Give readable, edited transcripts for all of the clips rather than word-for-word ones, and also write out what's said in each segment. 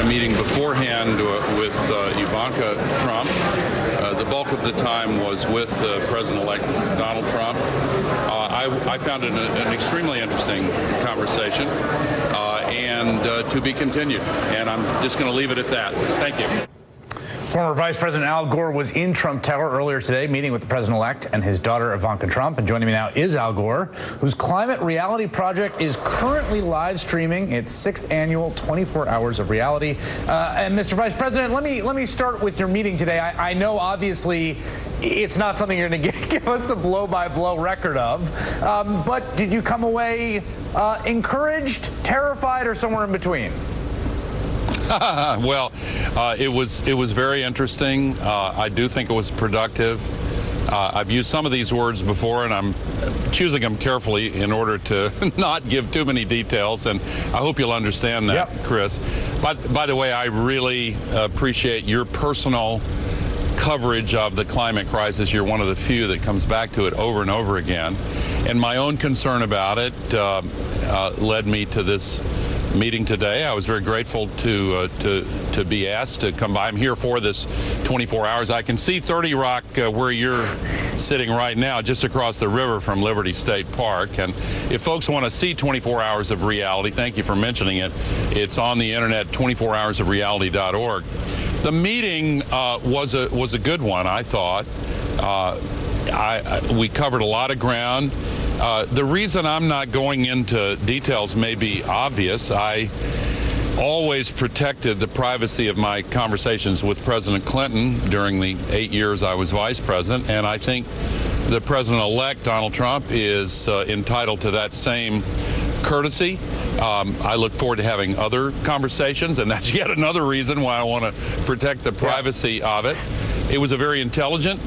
meeting beforehand with Ivanka Trump. The bulk of the time was with President-elect Donald Trump. I found it an extremely interesting conversation and to be continued. And I'm just going to leave it at that. Thank you. Former Vice President Al Gore was in Trump Tower earlier today, meeting with the president-elect and his daughter Ivanka Trump. And joining me now is Al Gore, whose climate reality project is currently live streaming its 6th annual 24 Hours of Reality. And Mr. Vice President, let me start with your meeting today. I know obviously it's not something you're going to give us the blow-by-blow record of, but did you come away encouraged, terrified, or somewhere in between? Well, it was very interesting. I do think it was productive. I've used some of these words before, and I'm choosing them carefully in order to not give too many details, and I hope you'll understand that, yep. Chris. By the way, I really appreciate your personal coverage of the climate crisis. You're one of the few that comes back to it over and over again. And my own concern about it led me to this meeting today. I was very grateful to be asked to come by. I'm here for this 24 hours. I can see 30 Rock where you're sitting right now, just across the river from Liberty State Park. And if folks want to see 24 Hours of Reality, thank you for mentioning it. It's on the internet, 24hoursofreality.org. The meeting was a good one, I thought. We covered a lot of ground. The reason I'm not going into details may be obvious. I always protected the privacy of my conversations with President Clinton during the 8 years I was vice president, and I think the president-elect, Donald Trump, is entitled to that same courtesy. I look forward to having other conversations, and that's yet another reason why I want to protect the privacy of it. It was a very intelligent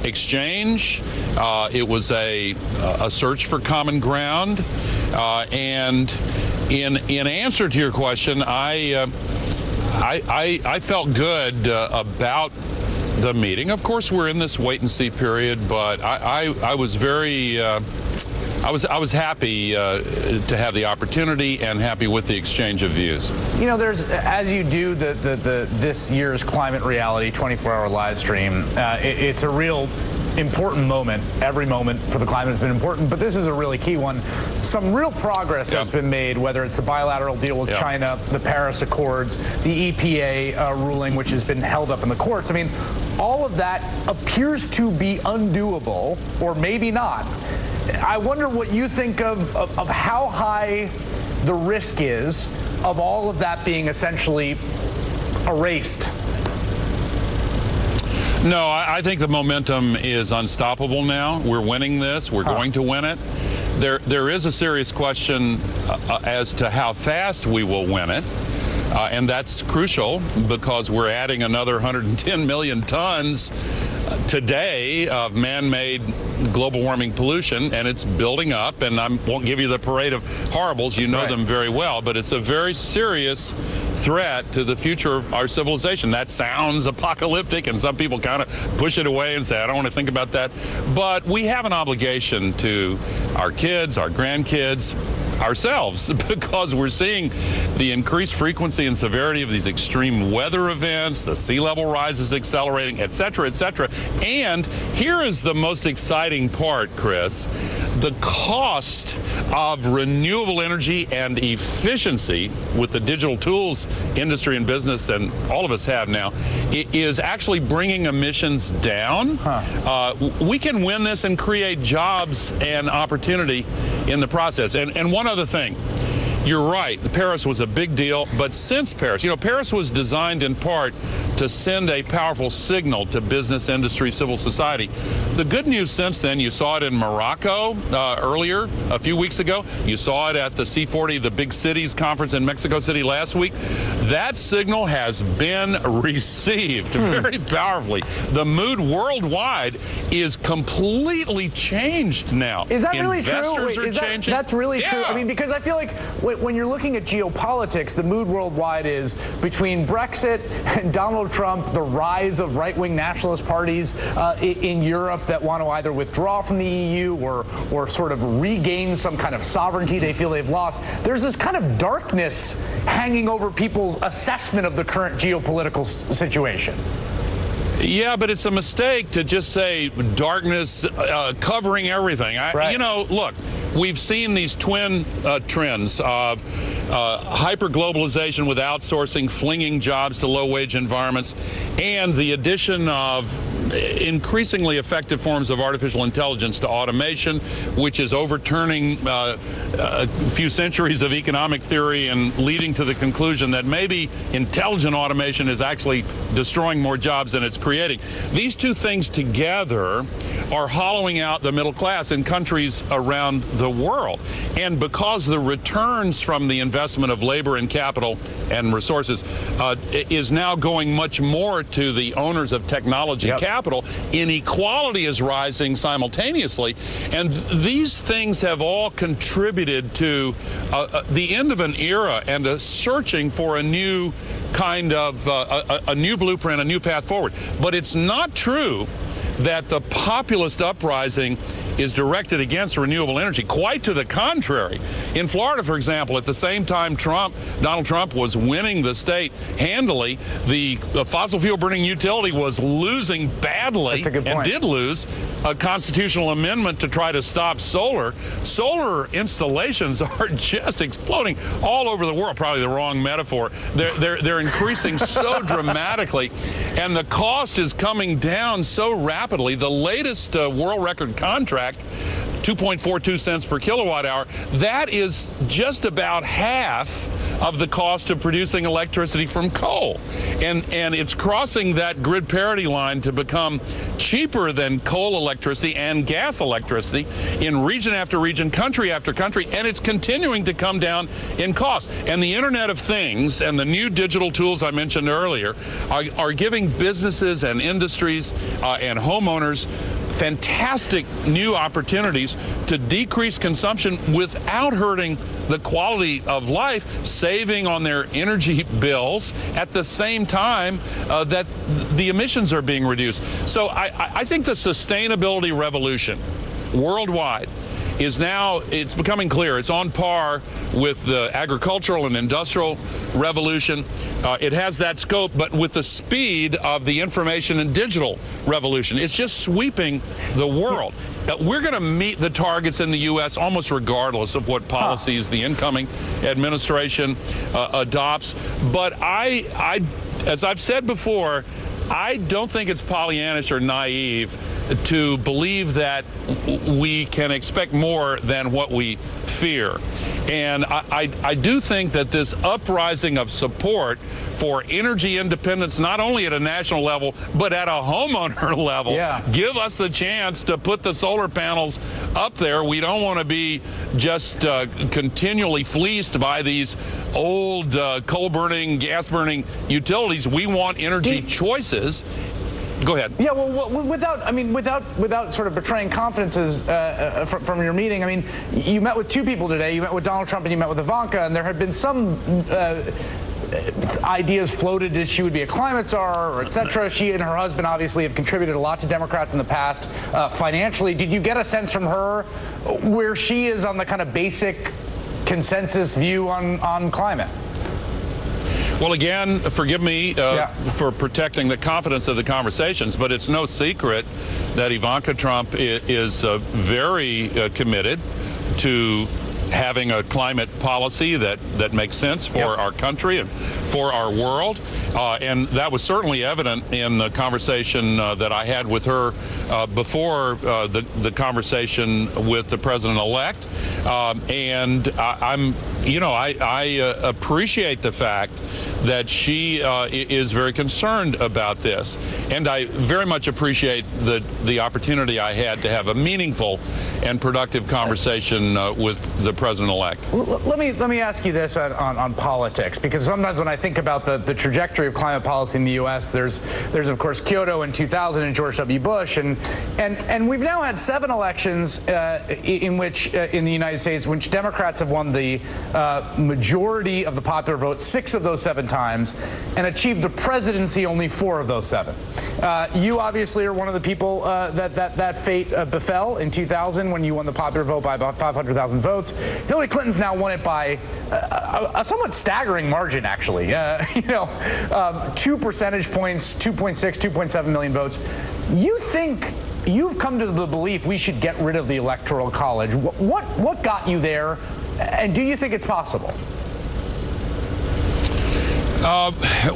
exchange. It was a search for common ground. And in answer to your question, I felt good about the meeting. Of course, we're in this wait-and-see period, but I was very I was happy to have the opportunity and happy with the exchange of views. You know, there's, as you do this year's Climate Reality 24-hour live stream, it's a real important moment. Every moment for the climate has been important, but this is a really key one. Some real progress has been made, whether it's the bilateral deal with China, the Paris Accords, the EPA ruling, which has been held up in the courts. I mean, all of that appears to be undoable, or maybe not. I wonder what you think of how high the risk is of all of that being essentially erased. No, I think the momentum is unstoppable now. We're winning this. We're going to win it. There is a serious question as to how fast we will win it. And that's crucial because we're adding another 110 million tons today of man-made global warming pollution, and it's building up. And I won't give you the parade of horribles. You know them very well, but it's a very serious threat to the future of our civilization. That sounds apocalyptic, and some people kind of push it away and say, I don't want to think about that. But we have an obligation to our kids, our grandkids, ourselves, because we're seeing the increased frequency and severity of these extreme weather events, the sea level rise is accelerating, et cetera, et cetera. And here is the most exciting part, Chris. The cost of renewable energy and efficiency with the digital tools industry and business, and all of us have now, it is actually bringing emissions down. We can win this and create jobs and opportunity in the process. And one other thing. You're right. Paris was a big deal, but since Paris, you know, Paris was designed in part to send a powerful signal to business, industry, civil society. The good news since then, you saw it in Morocco earlier, a few weeks ago. You saw it at the C40, the Big Cities Conference in Mexico City last week. That signal has been received very powerfully. The mood worldwide is completely changed now. Is that really true? Investors are changing. That's really true. I mean, because I feel like when you're looking at geopolitics, the mood worldwide is between Brexit and Donald Trump, the rise of right-wing nationalist parties in Europe that want to either withdraw from the EU or sort of regain some kind of sovereignty they feel they've lost. There's this kind of darkness hanging over people's assessment of the current geopolitical situation. Yeah, but it's a mistake to just say darkness covering everything. Right. You know, look, we've seen these twin trends of hyper-globalization with outsourcing, flinging jobs to low-wage environments, and the addition of increasingly effective forms of artificial intelligence to automation, which is overturning a few centuries of economic theory and leading to the conclusion that maybe intelligent automation is actually destroying more jobs than it's creating. These two things together are hollowing out the middle class in countries around the world. And because the returns from the investment of labor and capital and resources is now going much more to the owners of technology capital, inequality is rising simultaneously. And these things have all contributed to the end of an era and a searching for a new kind of a new blueprint, a new path forward. But it's not true that the populist uprising is directed against renewable energy. Quite to the contrary. In Florida, for example, at the same time Donald Trump was winning the state handily, the fossil fuel burning utility was losing badly and did lose a constitutional amendment to try to stop solar. Solar installations are just exploding all over the world. Probably the wrong metaphor. They're increasing so dramatically, and the cost is coming down so rapidly. The latest world record contract, 2.42 cents per kilowatt hour, that is just about half of the cost of producing electricity from coal. And it's crossing that grid parity line to become cheaper than coal electricity and gas electricity in region after region, country after country, and it's continuing to come down in cost. And the Internet of Things and the new digital tools I mentioned earlier are giving businesses and industries and homeowners fantastic new opportunities to decrease consumption without hurting the quality of life, saving on their energy bills at the same time that the emissions are being reduced. So I think the sustainability revolution worldwide is now, it's becoming clear, it's on par with the agricultural and industrial revolution. It has that scope, but with the speed of the information and digital revolution. It's just sweeping the world. We're going to meet the targets in the U.S. almost regardless of what policies the incoming administration adopts. But as I've said before, I don't think it's Pollyannish or naive to believe that we can expect more than what we fear. And I do think that this uprising of support for energy independence, not only at a national level, but at a homeowner level, give us the chance to put the solar panels up there. We don't want to be just continually fleeced by these old coal-burning, gas-burning utilities. We want energy choices. Go ahead. Yeah, well, without sort of betraying confidences from your meeting, I mean, you met with two people today. You met with Donald Trump and you met with Ivanka, and there had been some ideas floated that she would be a climate czar, or et cetera. She and her husband obviously have contributed a lot to Democrats in the past financially. Did you get a sense from her where she is on the kind of basic consensus view on climate? Well, again, forgive me for protecting the confidence of the conversations, but it's no secret that Ivanka Trump is very committed to having a climate policy that makes sense for our country and for our world. And that was certainly evident in the conversation that I had with her before the conversation with the president-elect. And I appreciate the fact that she is very concerned about this. And I very much appreciate the opportunity I had to have a meaningful and productive conversation with the president-elect. Let me ask you this on politics, because sometimes when I think about the trajectory of climate policy in the U.S., there's of course Kyoto in 2000 and George W. Bush, and we've now had 7 elections in the United States, in which Democrats have won the majority of the popular vote 6 of those 7 times, and achieved the presidency only 4 of those 7. You obviously are one of the people that fate befell in 2000 when you won the popular vote by about 500,000 votes. Hillary Clinton's now won it by a somewhat staggering margin, actually. 2 percentage points, 2.6, 2.7 million votes. You think you've come to the belief we should get rid of the Electoral College. What got you there, and do you think it's possible?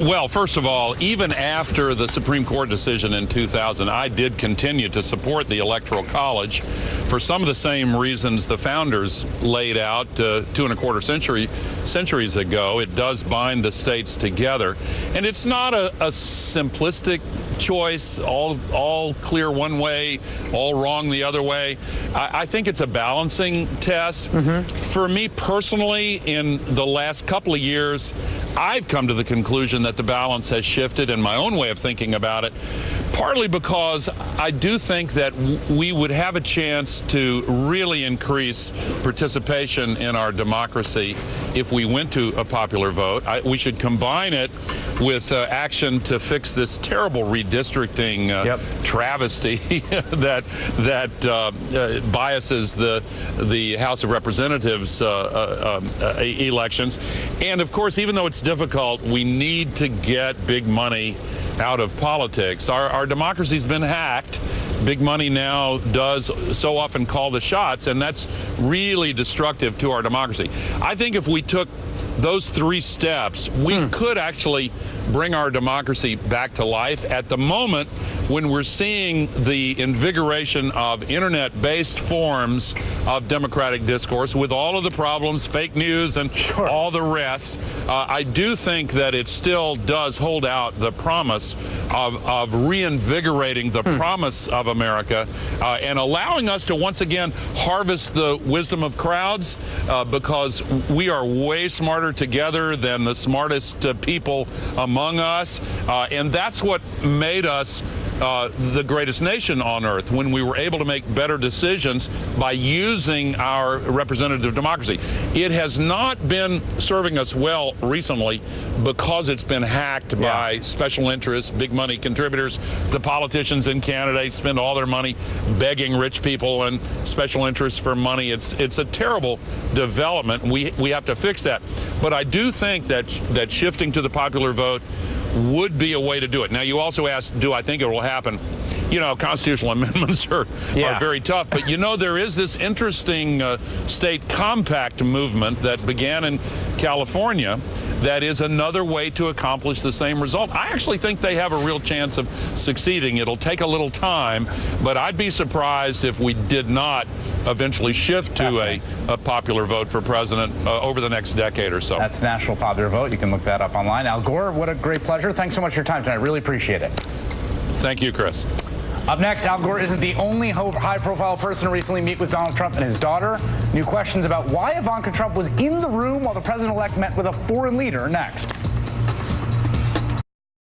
Well, first of all, even after the Supreme Court decision in 2000, I did continue to support the Electoral College for some of the same reasons the founders laid out 2.25 centuries ago. It does bind the states together, and it's not a simplistic choice, all clear one way, all wrong the other way. I think it's a balancing test. For me personally, in the last couple of years, I've come to the conclusion that the balance has shifted in my own way of thinking about it, partly because I do think that we would have a chance to really increase participation in our democracy if we went to a popular vote. We should combine it with action to fix this terrible redistricting travesty that biases the House of Representatives elections. And of course, even though it's difficult, we need to get big money out of politics. Our democracy's been hacked. Big money now does so often call the shots, and that's really destructive to our democracy. I think if we took those 3 steps, we could actually bring our democracy back to life. At the moment, when we're seeing the invigoration of internet-based forms of democratic discourse with all of the problems, fake news and all the rest, I do think that it still does hold out the promise of reinvigorating the promise of America and allowing us to once again harvest the wisdom of crowds, because we are way smarter together than the smartest people among us, and that's what made us the greatest nation on earth, when we were able to make better decisions by using our representative democracy. It has not been serving us well recently because it's been hacked by special interests, big money contributors. The politicians and candidates spend all their money begging rich people and special interests for money. It's a terrible development. We have to fix that. But I do think that shifting to the popular vote would be a way to do it. Now, you also asked, do I think it will happen? You know, constitutional amendments are very tough, but there is this interesting state compact movement that began in California that is another way to accomplish the same result. I actually think they have a real chance of succeeding. It'll take a little time, but I'd be surprised if we did not eventually shift to a popular vote for president over the next decade or so. That's National Popular Vote. You can look that up online. Al Gore, what a great pleasure. Thanks so much for your time tonight. Really appreciate it. Thank you, Chris. Up next, Al Gore isn't the only high-profile person to recently meet with Donald Trump and his daughter. New questions about why Ivanka Trump was in the room while the president-elect met with a foreign leader next.